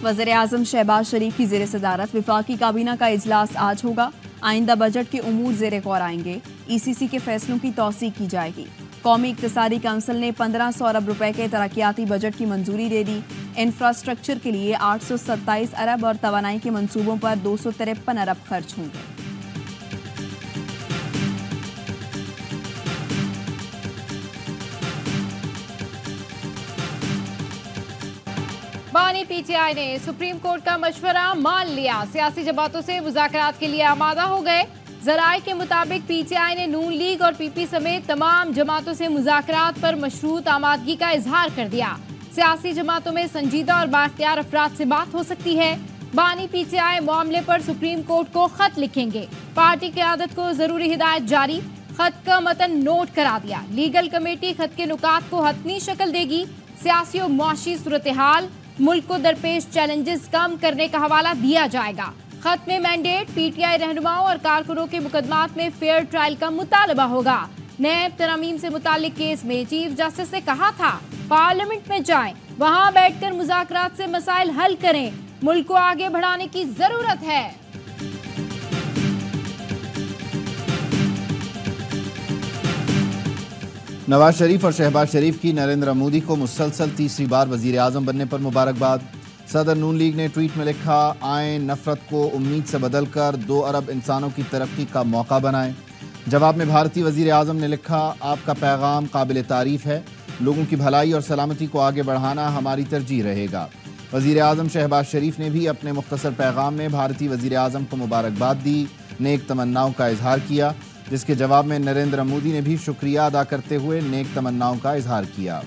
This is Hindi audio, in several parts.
वज़ीर आज़म शहबाज शरीफ की ज़ेर सदारत वफाकी काबीना का इजलास आज होगा। आइंदा बजट के उमूर ज़ेर गौर आएंगे। ECC के फैसलों की तौसीक की जाएगी। कौमी इक़्तिसादी काउंसिल ने 1500 अरब रुपए के तरक्याती बजट की मंजूरी दे दी। इंफ्रास्ट्रक्चर के लिए 827 अरब और तवानाई के मंसूबों पर 253 अरब खर्च होंगे। बानी PTI ने सुप्रीम कोर्ट का मशवरा मान लिया। सियासी जमातों से मुज़ाकरात के लिए आमादा हो गए। ज़राए के मुताबिक PTI ने नून लीग और PP समेत तमाम जमातों से मुज़ाकरात पर मशरूत आमादगी का इजहार कर दिया। सियासी जमातों में संजीदा और बाख्तियार अफराद से बात हो सकती है। बानी PTI मामले पर सुप्रीम कोर्ट को खत लिखेंगे। पार्टी क़यादत को जरूरी हिदायत जारी। खत का मतन नोट करा दिया। लीगल कमेटी खत के नुकात को हतमी शक्ल देगी। सियासी और मुआशी सूरत हाल, मुल्क को दरपेश चैलेंजेस कम करने का हवाला दिया जाएगा। खत में मैंडेट PTI रहनुमाओं और कारकुनों के मुकदमात में फेयर ट्रायल का मुतालबा होगा। नैब तरमीम से मुतालिक केस में चीफ जस्टिस ने कहा था पार्लियामेंट में जाएं, वहां बैठकर मुज़ाकरात से मसाइल हल करें। मुल्क को आगे बढ़ाने की जरूरत है। नवाज शरीफ और शहबाज शरीफ की नरेंद्र मोदी को मुसलसल तीसरी बार वजीर आजम बनने पर मुबारकबाद। सदर नून लीग ने ट्वीट में लिखा, आए नफरत को उम्मीद से बदलकर 2 अरब इंसानों की तरक्की का मौका बनाएं। जवाब में भारतीय वजीर आजम ने लिखा, आपका पैगाम काबिल तारीफ है। लोगों की भलाई और सलामती को आगे बढ़ाना हमारी तरजीह रहेगा। वजीर आजम शहबाज शरीफ ने भी अपने मुख्तसर पैगाम में भारतीय वजीर आजम को मुबारकबाद दी, नेक तमन्नाओं का इजहार किया, जिसके जवाब में नरेंद्र मोदी ने भी शुक्रिया अदा करते हुए नेक तमन्नाओं का इजहार किया।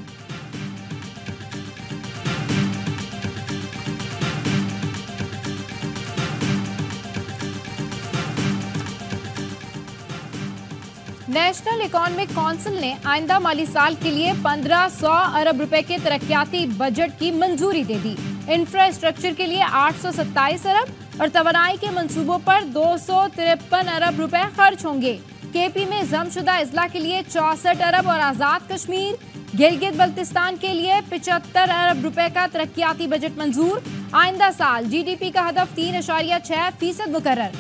नेशनल इकोनॉमिक काउंसिल ने आइंदा माली साल के लिए 1500 अरब रुपए के तरक्याती बजट की मंजूरी दे दी। इंफ्रास्ट्रक्चर के लिए 827 अरब और तवानाई के मंसूबों पर 253 अरब रुपए खर्च होंगे। KP में जमशुदा अजला के लिए 64 अरब और आज़ाद कश्मीर गिलगित बल्तिस्तान के लिए 75 अरब रुपए का तरक्याती बजट मंजूर। आइंदा साल GDP का हदफ 3.6% मुकर्रर।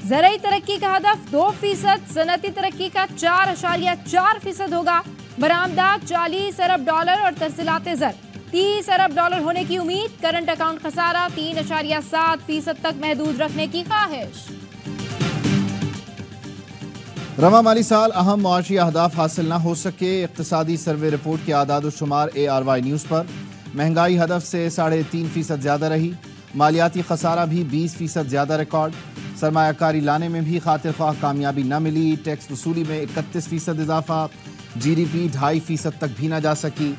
ज़राई तरक्की का हदफ 2%, सनती तरक्की का 4.4% होगा। बरामदात $40 अरब और तरसीलाते ज़र $30 अरब होने की उम्मीद। करंट अकाउंट खसारा 3.7% तक महदूद रखने की ख्वाहिश। रवा माली साल अहम मुआशी अहदाफ हासिल न हो सके। इक्तिसादी सर्वे रिपोर्ट के आदाद शुमार ARY न्यूज़ पर। महंगाई हदफ से 3.5% ज़्यादा रही। मालियाती खसारा भी 20% ज़्यादा रिकॉर्ड। सरमायाकारी लाने में भी खातिर ख्वाह कामयाबी न मिली। टैक्स वसूली में 31% इजाफा। GDP 2.5% तक भी न जा सकी।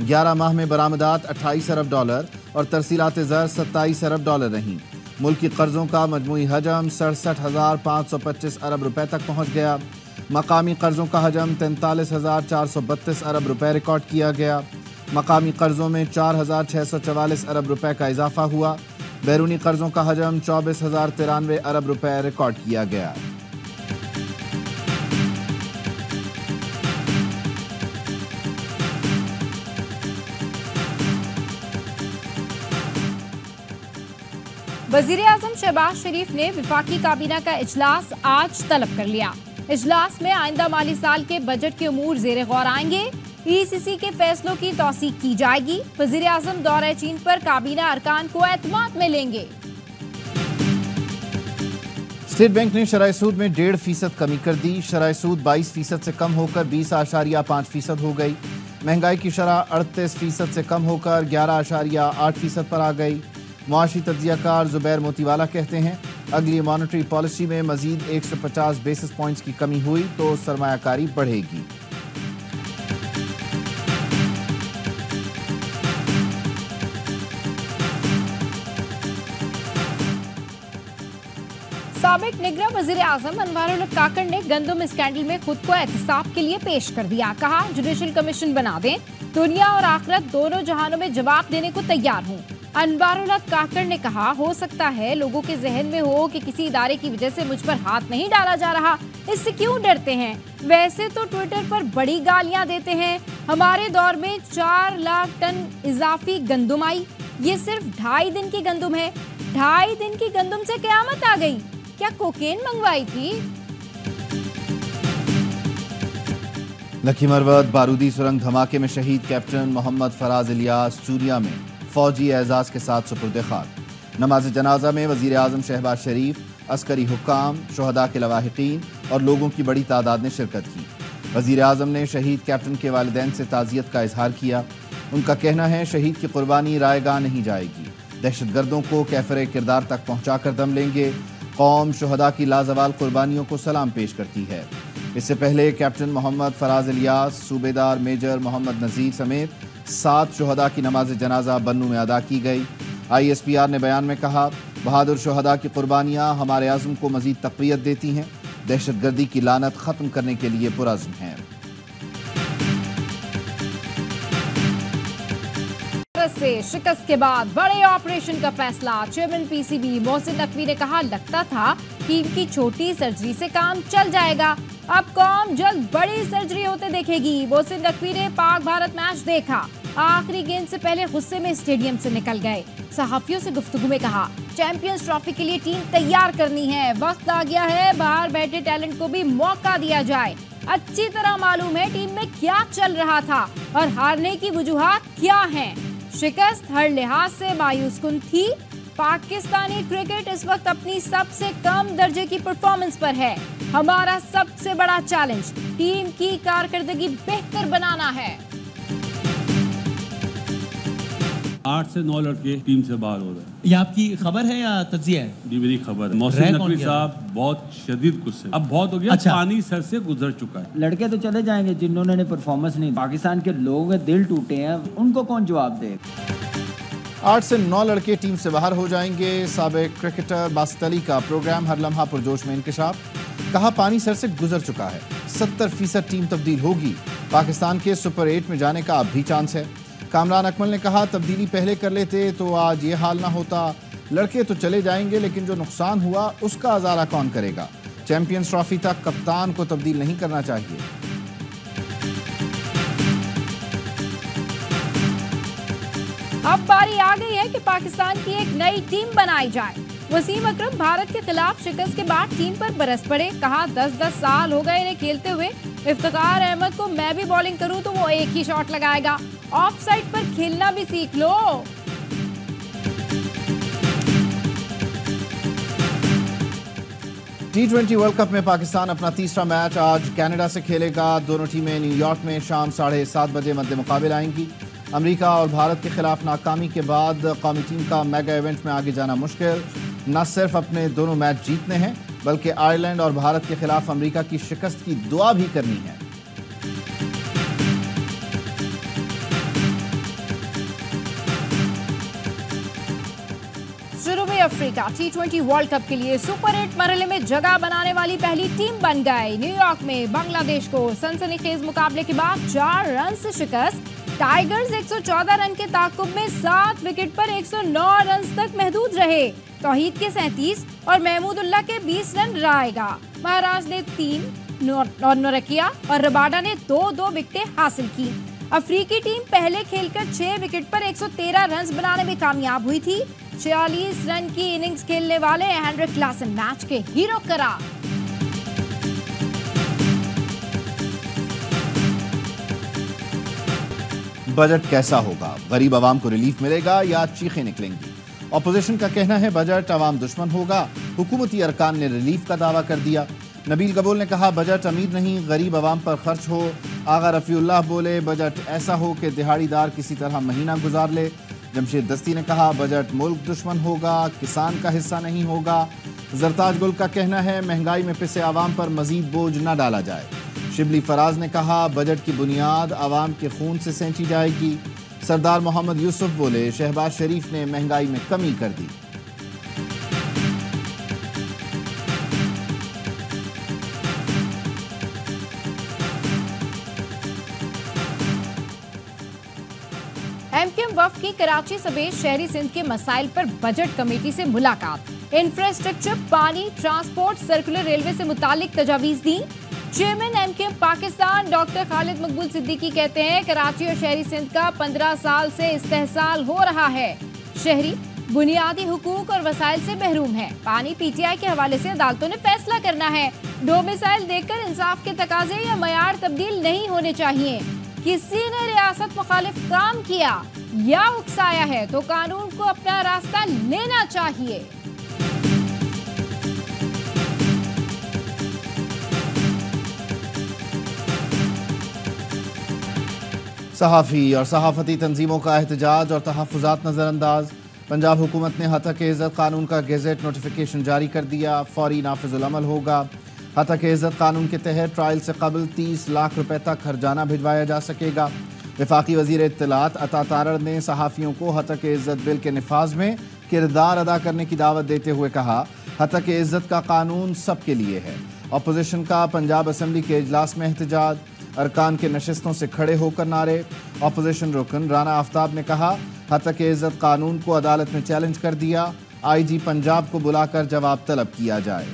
11 माह में बरामदात $28 अरब और तरसीलात ज़र $27 अरब रहीं। मुल्की कर्जों का मजमूई हजम 67,525 अरब रुपए तक पहुँच गया। मकामी कर्जों का हजम 43,432 अरब रुपए रिकॉर्ड किया गया। मकामी कर्जों में 4,644 अरब रुपए का इजाफा हुआ। बैरूनी कर्जों का हजम 24,093 अरब रुपए रिकॉर्ड किया गया। वज़ीर आज़म शहबाज शरीफ ने वफाकी काबीना का इजलास आज तलब कर लिया। इजलास में आइंदा माली साल के बजट के उमूर ज़ेर गौर आएंगे। ECC के फैसलों की तौसीक की जाएगी। वज़ीर आज़म दौरे चीन पर काबीना अरकान को एतमाद में लेंगे। स्टेट बैंक ने शरह सूद में 1.5% कमी कर दी। शरह सूद 22% से कम होकर 20.5% हो गई। महंगाई की शरह 38% से कम होकर 11.8% पर आ गई। मुआशी तज्जियाकार जुबैर मोतीवाला कहते हैं, अगली मॉनेटरी पॉलिसी में मजीद 150 बेसिस पॉइंट्स की कमी हुई तो सरमायाकारी बढ़ेगी। साबिक निगरान वज़ीर आज़म अनवारुल हक काकड़ ने गंदम स्कैंडल में खुद को एहतसाब के लिए पेश कर दिया। कहा, जुडिशल कमीशन बना दें, दुनिया और आखिरत दोनों जहानों में जवाब देने को तैयार हूँ। अनवारुल हक काकड़ ने कहा, हो सकता है लोगों के जहन में हो कि किसी इदारे की वजह से मुझ पर हाथ नहीं डाला जा रहा, इससे क्यों डरते हैं? वैसे तो ट्विटर पर बड़ी गालियां देते हैं। हमारे दौर में 4 लाख टन इजाफी गंदम आई, ये सिर्फ 2.5 दिन की गंदुम है। 2.5 दिन की गंदुम से क़यामत आ गई। क्या कोकेन मंगवाई थी? लखी मरवत बारूदी सुरंग धमाके में शहीद कैप्टन मोहम्मद फराज इलियास चूरिया में फौजी एजाज के साथ सुपुर्द खाक। नमाज जनाजा में वजीर आजम शहबाज शरीफ, अस्करी हुक्काम, शोहदा के लवाहिकीन और लोगों की बड़ी तादाद ने शिरकत की। वजीर आजम ने शहीद कैप्टन के वालिदैन से ताज़ियत का इजहार किया। उनका कहना है शहीद की कुर्बानी रायगा नहीं जाएगी। दहशतगर्दों को कैफरे किरदार तक पहुँचा कर दम लेंगे। कौम शोहदा की लाजवाल कुर्बानियों को सलाम पेश करती है। इससे पहले कैप्टन मोहम्मद फराज इलियास, सूबेदार मेजर मोहम्मद नज़ीर समेत 7 शोहदा की नमाज जनाजा बन्नू में अदा की गई। ISPR ने बयान में कहा, बहादुर शोहदा की कुर्बानियाँ हमारे आज़म को मज़ीद तक़वियत देती हैं। दहशतगर्दी की लानत ख़त्म करने के लिए पुरज़्म हैं। से शिकस्त के बाद बड़े ऑपरेशन का फैसला। चेयरमैन PCB मोहसिन नकवी ने कहा, लगता था कि इनकी छोटी सर्जरी से काम चल जाएगा, अब कौम जल्द बड़ी सर्जरी होते देखेगी। मोहसिन नकवी ने पाक भारत मैच देखा। आखिरी गेंद से पहले गुस्से में स्टेडियम से निकल गए। सहाफियों से गुफ्तगू में कहा, चैंपियंस ट्रॉफी के लिए टीम तैयार करनी है। वक्त आ गया है बाहर बैठे टैलेंट को भी मौका दिया जाए। अच्छी तरह मालूम है टीम में क्या चल रहा था और हारने की वजूहात क्या हैं। शिकस्त हर लिहाज से मायूस कुन थी। पाकिस्तानी क्रिकेट इस वक्त अपनी सबसे कम दर्जे की परफॉर्मेंस पर है। हमारा सबसे बड़ा चैलेंज टीम की कारकर्दगी बेहतर बनाना है। 8 से 9 लड़के टीम से बाहर हो रहे हैं। ये आपकी खबर है या तज्जिया है? जी मेरी खबर है। मोहसिन नकवी साहब बहुत शदीद गुस्से, अब बहुत हो गया। अच्छा। पानी सर से गुजर चुका है। लड़के तो चले जाएंगे जिन्होंने परफॉर्मेंस नहीं। पाकिस्तान के लोगों के दिल टूटे हैं, उनको कौन जवाब दे? 8 से 9 लड़के टीम से बाहर हो जाएंगे। साबिक क्रिकेटर बासित अली का प्रोग्राम हर लम्हा पुरजोश में इंकशाफ। कहा, पानी सर से गुजर चुका है, 70% टीम तब्दील होगी। पाकिस्तान के सुपर 8 में जाने का अब भी चांस है। कामरान अकमल ने कहा, तब्दीली पहले कर लेते तो आज ये हाल ना होता। लड़के तो चले जाएंगे लेकिन जो नुकसान हुआ उसका अजारा कौन करेगा। चैंपियंस ट्रॉफी तक कप्तान को तब्दील नहीं करना चाहिए। अब बारी आ गई है कि पाकिस्तान की एक नई टीम बनाई जाए। वसीम अकरम भारत के खिलाफ शिकस्त के बाद टीम पर बरस पड़े। कहा, 10-10 साल हो गए इन्हें खेलते हुए। इफ्तिकार अहमद को मैं भी बॉलिंग करूं तो वो एक ही शॉट लगाएगा। ऑफ साइड पर खेलना भी सीख लो। T20 वर्ल्ड कप में पाकिस्तान अपना तीसरा मैच आज कनाडा से खेलेगा। दोनों टीमें न्यूयॉर्क में शाम 7:30 बजे मद्दे मुकाबले आएंगी। अमेरिका और भारत के खिलाफ नाकामी के बाद कौमी टीम का मेगा इवेंट में आगे जाना मुश्किल। न सिर्फ अपने दोनों मैच जीतने हैं बल्कि आयरलैंड और भारत के खिलाफ अमेरिका की शिकस्त की दुआ भी करनी है। जुनूबी अफ्रीका T20 वर्ल्ड कप के लिए सुपर 8 मरहले में जगह बनाने वाली पहली टीम बन गए। न्यूयॉर्क में बांग्लादेश को सनसनीखेज मुकाबले के बाद 4 रन से शिकस्त। टाइगर्स 114 रन के ताकुब में 7 विकेट पर 109 रन तक महदूद रहे। तौहीद के 37 और महमूदुल्लाह के 20 रन रायगा। महाराज ने 3 और नोरकिया और रबाडा ने 2-2 विकेटें हासिल की। अफ्रीकी टीम पहले खेलकर 6 विकेट पर 113 रन बनाने में कामयाब हुई थी। 46 रन की इनिंग्स खेलने वाले हेनरिक क्लासन मैच के हीरो करार। बजट कैसा होगा? गरीब आवाम को रिलीफ मिलेगा या चीखें निकलेंगी? ऑपोजिशन का कहना है बजट आवाम दुश्मन होगा। हुकूमती अरकान ने रिलीफ का दावा कर दिया। नबील कबूल ने कहा, बजट अमीर नहीं गरीब आवाम पर खर्च हो। आगा रफ़ीउल्लाह बोले, बजट ऐसा हो कि दिहाड़ीदार किसी तरह महीना गुजार ले। जमशेद दस्ती ने कहा, बजट मुल्क दुश्मन होगा, किसान का हिस्सा नहीं होगा। जरताज गुल का कहना है, महंगाई में पिसे आवाम पर मजीद बोझ न डाला जाए। शिबली फराज ने कहा, बजट की बुनियाद आवाम के खून से सेंची जाएगी। सरदार मोहम्मद यूसुफ बोले, शहबाज शरीफ ने महंगाई में कमी कर दी। एमक्यूएम वफ़द की कराची समेत शहरी सिंध के मसाइल पर बजट कमेटी से मुलाकात। इंफ्रास्ट्रक्चर, पानी, ट्रांसपोर्ट, सर्कुलर रेलवे से मुतालिक तजावीज़ दी। Chairman MQM Pakistan doctor Khalid Maqbool Siddiqui कहते हैं, कराची और शहरी सिंध का 15 साल से इस्तेहसाल हो रहा है। शहरी बुनियादी हुकूक और वसाइल से महरूम है। पानी पीटीआई के हवाले से अदालतों ने फैसला करना है। डोमिसाइल देखकर इंसाफ के तकाजे या मयार तब्दील नहीं होने चाहिए। किसी ने रियासत मुखालिफ काम किया या उकसाया है तो कानून को अपना रास्ता लेना चाहिए। सहाफ़ी और सहाफ़ती तंजीमों का एहतजाज और तहफ़्फ़ुज़ात नज़रअंदाज। पंजाब हुकूमत ने हतक-ए-इज़्ज़त कानून का गेज़ेट नोटिफिकेशन जारी कर दिया। फौरी नाफिजुल अमल होगा। हतक-ए-इज़्ज़त कानून के तहत ट्रायल से कबल 30 लाख रुपए तक हरजाना भिजवाया जा सकेगा। वफाकी वज़ीर इत्तलात अता तारड़ ने सहाफ़ियों को हतक-ए-इज़्ज़त बिल के निफाज में किरदार अदा करने की दावत देते हुए कहा, हतक-ए-इज़्ज़त का कानून सबके लिए है। अपोजिशन का पंजाब असम्बली के इजलास में एहतजाज। अरकान के नशिस्तों से खड़े होकर नारे। अपोजिशन रुकन राना आफ्ताब ने कहा, हतक-ए-इज़्ज़त कानून को अदालत में चैलेंज कर दिया। IG पंजाब को बुलाकर जवाब तलब किया जाए।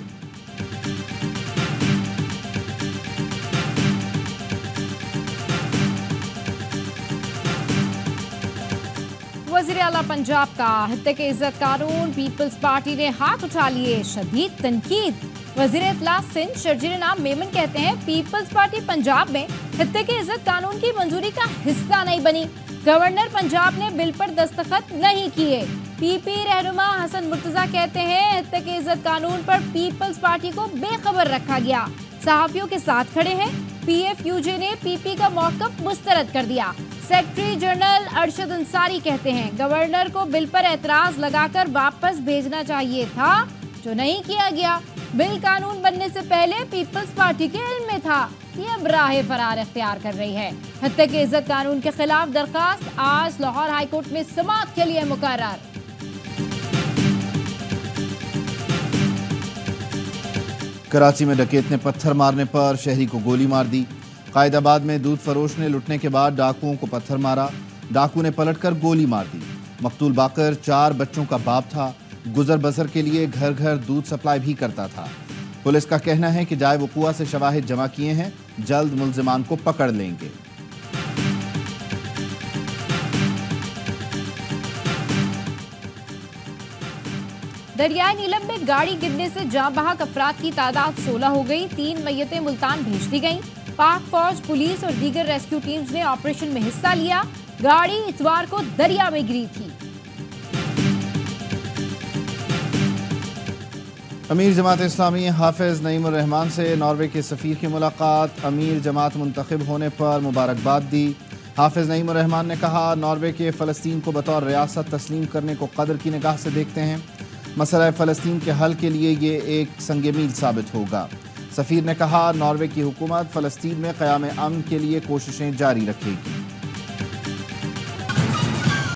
वज़ीर आला पंजाब का हत्या-ए-इज़्ज़त कानून पीपल्स पार्टी ने हाथ उठा लिए, शदीद तनकीद। वज़ीर इत्तलात सिंध शर्जील नाम मेमन कहते हैं, पीपल्स पार्टी पंजाब में हत्या-ए-इज़्ज़त कानून की मंजूरी का हिस्सा नहीं बनी। गवर्नर पंजाब ने बिल पर दस्तखत नहीं किए। PP रहनुमा हसन मुर्तजा कहते हैं, हत्या-ए-इज़्ज़त कानून पर पीपल्स पार्टी को बेखबर रखा गया। सहाफ़ियों के साथ खड़े हैं। PFUJ ने PP का मौक़िफ़ मुस्तरद कर दिया। सेक्रेटरी जनरल अरशद अंसारी कहते हैं, गवर्नर को बिल पर एतराज लगाकर वापस भेजना चाहिए था, जो नहीं किया गया। बिल कानून बनने से पहले पीपल्स पार्टी के इल्म में था। ये अब राह फरार इख्तियार कर रही है। हत्या-ए-इज़्ज़त कानून के खिलाफ दरखास्त आज लाहौर हाईकोर्ट में समाअत के लिए मुकर्रर। कराची में डकैत ने पत्थर मारने पर शहरी को गोली मार दी। कायदाबाद में दूध फरोश ने लुटने के बाद डाकुओं को पत्थर मारा। डाकू ने पलटकर गोली मार दी। मकतूल बाकर 4 बच्चों का बाप था। गुजर बसर के लिए घर घर दूध सप्लाई भी करता था। पुलिस का कहना है कि जाए वक़ुआ से शवाहिद जमा किए हैं, जल्द मुल्ज़िमान को पकड़ लेंगे। दरियाई नीलम में गाड़ी गिरने से जाँ बहक अफराद की तादाद 16 हो गई। 3 मैयतें मुल्तान भेज दी गईं। पाक फौज, पुलिस और दीगर रेस्क्यू टीम्स ने ऑपरेशन में हिस्सा लिया। गाड़ी इतवार को दरिया में गिरी थी। अमीर जमात इस्लामी हाफिज नईम उर रहमान से नॉर्वे के सफ़ीर की मुलाकात। अमीर जमात मुंतखब होने पर मुबारकबाद दी। हाफिज नईम उर रहमान ने कहा, नॉर्वे के फ़लस्तीन को बतौर रियासत तस्लीम करने को कदर की निगाह से देखते हैं। मसला फ़लस्तीन के हल के लिए ये एक संग मील साबित होगा। सफ़ीर ने कहा, नॉर्वे की हुकूमत फ़लस्तीन में क़याम अमन के लिए कोशिशें जारी रखेगी।